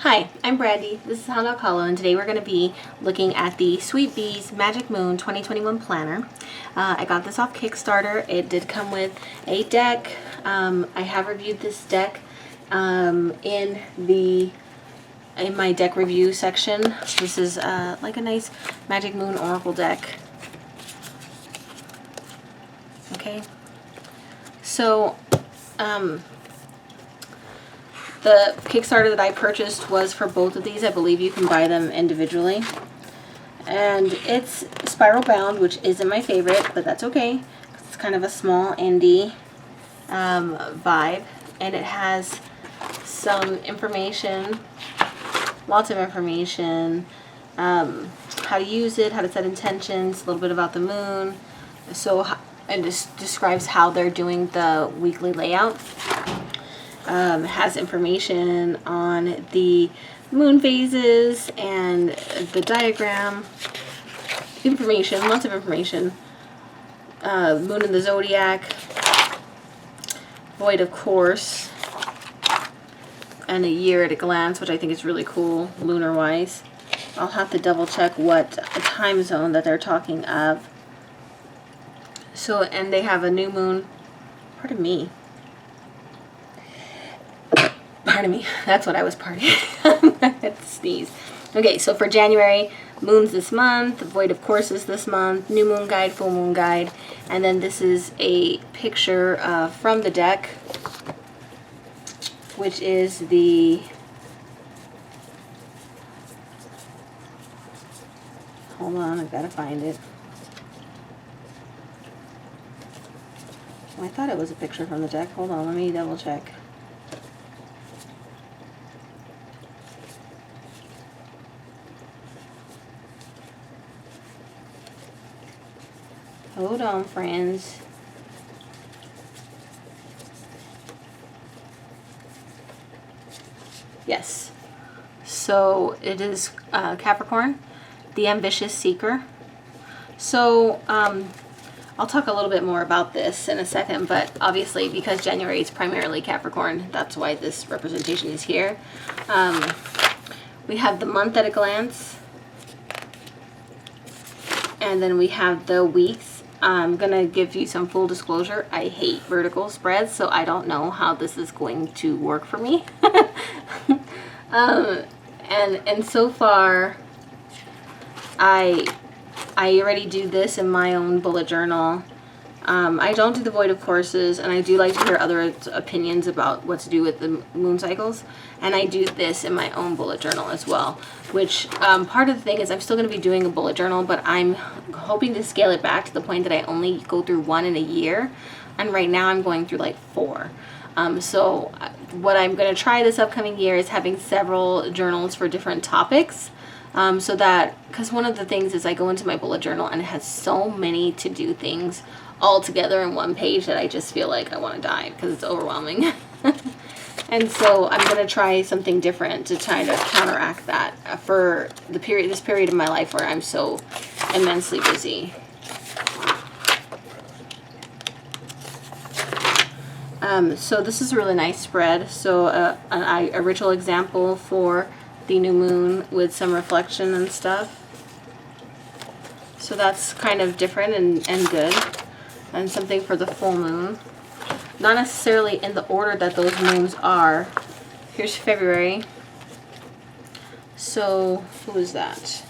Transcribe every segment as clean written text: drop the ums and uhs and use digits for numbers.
Hi, I'm Brandy. This is Hound Hollow, and today we're going to be looking at the Sweet Bees Magic Moon 2021 Planner. I got this off Kickstarter. It did come with a deck. I have reviewed this deck in my deck review section. This is like a nice Magic Moon Oracle deck. Okay, so the Kickstarter that I purchased was for both of these. I believe you can buy them individually. And it's spiral bound, which isn't my favorite, but that's okay. It's kind of a small indie vibe. And it has some information, lots of information, how to use it, how to set intentions, a little bit about the moon. And just describes how they're doing the weekly layout. Has information on the moon phases and the diagram. Information, lots of information. Moon in the zodiac, void of course, and a year at a glance, which I think is really cool, lunar wise. I'll have to double check what time zone that they're talking of. So, and they have a new moon. Pardon me. Pardon me, that's what I was partying. I had to sneeze. Okay, so for January, moon's this month, void of course is this month, new moon guide, full moon guide, and then this is a picture from the deck, which is the, hold on, I've got to find it. Oh, I thought it was a picture from the deck. Hold on, let me double check. Hold on, friends. Yes. So it is Capricorn, the ambitious seeker. So I'll talk a little bit more about this in a second, but obviously because January is primarily Capricorn, that's why this representation is here. We have the month at a glance, and then we have the weeks. I'm going to give you some full disclosure. I hate vertical spreads, so I don't know how this is going to work for me. And so far, I already do this in my own bullet journal. I don't do the void of courses, and I do like to hear other opinions about what to do with the moon cycles. And I do this in my own bullet journal as well, which part of the thing is I'm still going to be doing a bullet journal, but I'm hoping to scale it back to the point that I only go through one in a year. And right now I'm going through like 4. So what I'm going to try this upcoming year is having several journals for different topics. So that, because one of the things is I go into my bullet journal and it has so many to-do things all together in one page that I just feel like I want to die because it's overwhelming. And so I'm going to try something different to try to counteract that for this period of my life where I'm so immensely busy. So this is a really nice spread. So a ritual example for the new moon with some reflection and stuff. So that's kind of different and good. And something for the full moon. Not necessarily in the order that those moons are. Here's February. So who is that?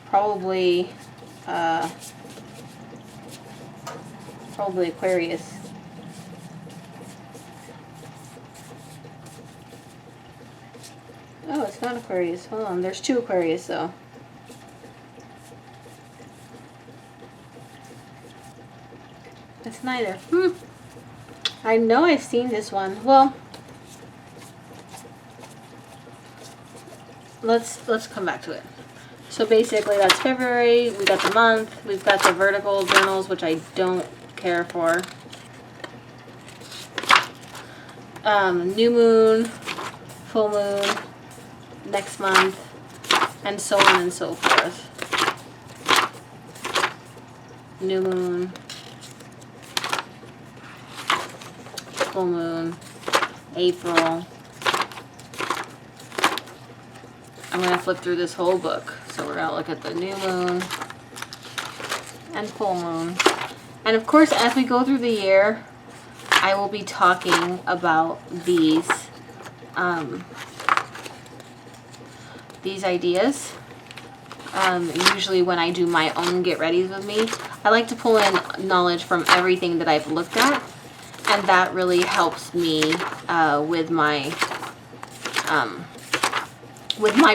Probably Aquarius. Oh, it's not Aquarius. Hold on. There's 2 Aquarius, though. It's neither. I know I've seen this one. Well, let's come back to it. So basically, that's February. We got the month. We've got the vertical journals, which I don't care for. New moon, full moon, next month, and so on and so forth. New moon, full moon, April, I'm going to flip through this whole book. So we're going to look at the new moon and full moon. And of course, as we go through the year, I will be talking about these ideas. Usually when I do my own get readies with me, I like to pull in knowledge from everything that I've looked at, and that really helps me with my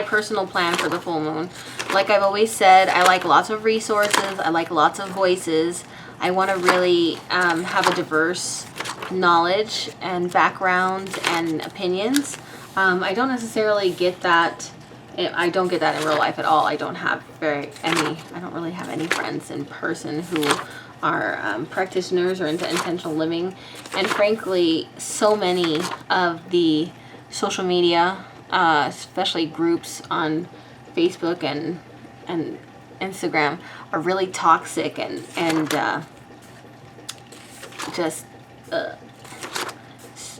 personal plan for the full moon. Like I've always said, I like lots of resources. I like lots of voices. I want to really have a diverse knowledge and background and opinions. I don't necessarily get that. I don't get that in real life at all. I don't really have any friends in person who are practitioners or into intentional living. And frankly, so many of the social media, especially groups on Facebook and Instagram, are really toxic and just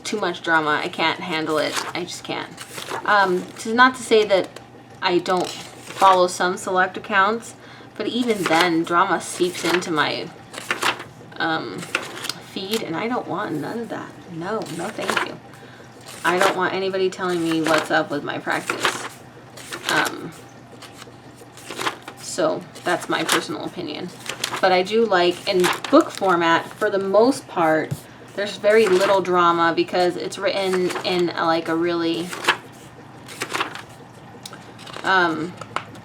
too much drama. I can't handle it. I just can't. Not to say that I don't follow some select accounts, but even then, drama seeps into my feed, and I don't want none of that. No, thank you. I don't want anybody telling me what's up with my practice. So that's my personal opinion. But I do like, in book format, for the most part, there's very little drama because it's written in like a really,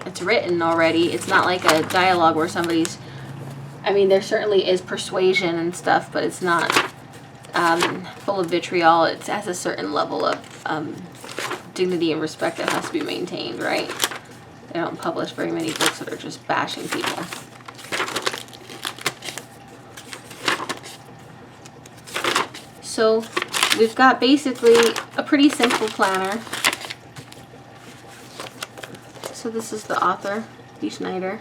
it's written already. It's not like a dialogue where somebody's, I mean, there certainly is persuasion and stuff, but it's not full of vitriol. It has a certain level of dignity and respect that has to be maintained, right? They don't publish very many books that are just bashing people. So we've got basically a pretty simple planner. So this is the author, B. Schneider,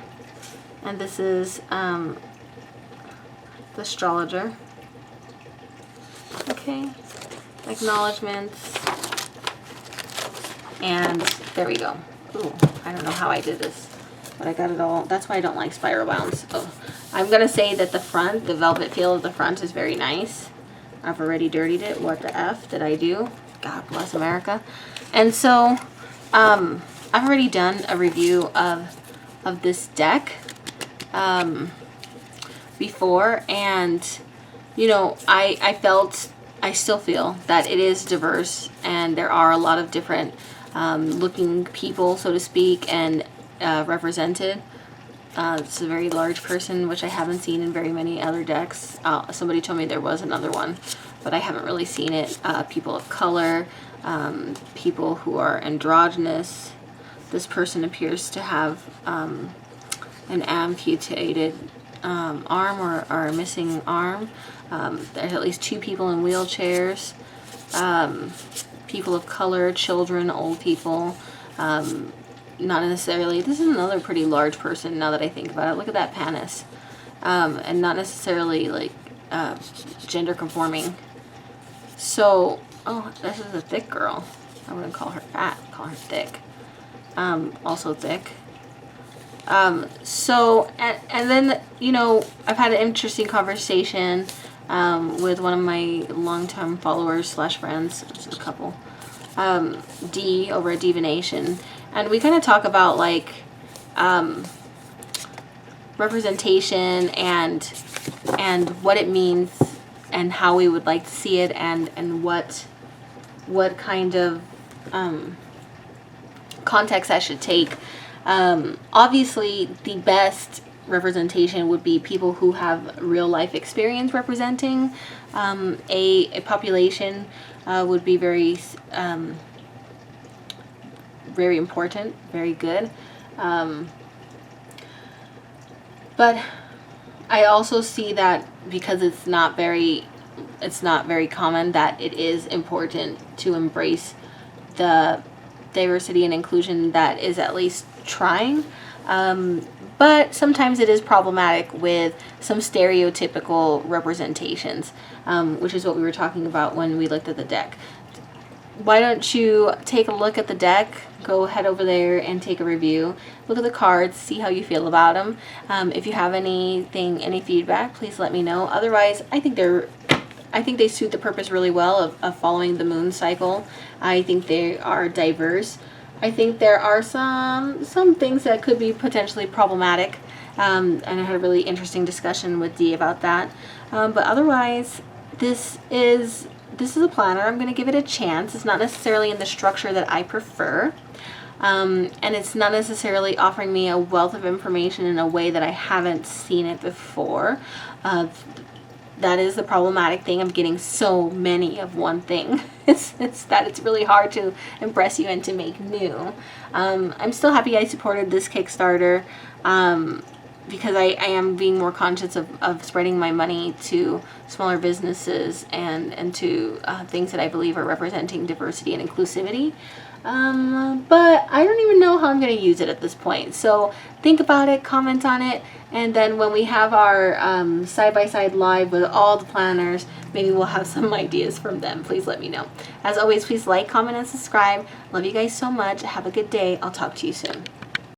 and this is the astrologer. Okay, acknowledgements, and there we go. Ooh, I don't know how I did this, but I got it all. That's why I don't like spiral bounds. Oh, I'm going to say that the front, the velvet feel of the front is very nice. I've already dirtied it. What the F did I do? God bless America. And so I've already done a review of this deck before, and you know, I still feel that it is diverse, and there are a lot of different looking people, so to speak, and represented. It's a very large person, which I haven't seen in very many other decks. Somebody told me there was another one, but I haven't really seen it. People of color, people who are androgynous. This person appears to have an amputated arm or a missing arm. There's at least 2 people in wheelchairs. People of color, children, old people. Not necessarily, this is another pretty large person now that I think about it. Look at that panis. And not necessarily like gender conforming. So, oh, this is a thick girl. I wouldn't call her fat, I'd call her thick. Also thick. So, and then, you know, I've had an interesting conversation with one of my longtime followers / friends, which is a couple, D over at Divination, and we kind of talk about like representation and what it means and how we would like to see it, and what kind of context I should take. Obviously, the best representation would be people who have real life experience representing a population. Would be very very important, very good. But I also see that because it's not very common, that it is important to embrace the diversity and inclusion that is at least trying. But sometimes it is problematic with some stereotypical representations, which is what we were talking about when we looked at the deck. why don't you take a look at the deck, go head over there and take a review, look at the cards, see how you feel about them. If you have any feedback, please let me know. Otherwise, I think they suit the purpose really well of following the moon cycle. I think they are diverse. I think there are some things that could be potentially problematic, and I had a really interesting discussion with Dee about that. But otherwise, this is a planner. I'm going to give it a chance. It's not necessarily in the structure that I prefer, and it's not necessarily offering me a wealth of information in a way that I haven't seen it before. That is the problematic thing of getting so many of one thing. It's that it's really hard to impress you and to make new. I'm still happy I supported this Kickstarter, because I am being more conscious of spreading my money to smaller businesses and to things that I believe are representing diversity and inclusivity. But I don't even know how I'm going to use it at this point. So think about it, comment on it, and then when we have our side-by-side live with all the planners, maybe we'll have some ideas from them. Please let me know. As always, please like, comment, and subscribe. Love you guys so much. Have a good day. I'll talk to you soon.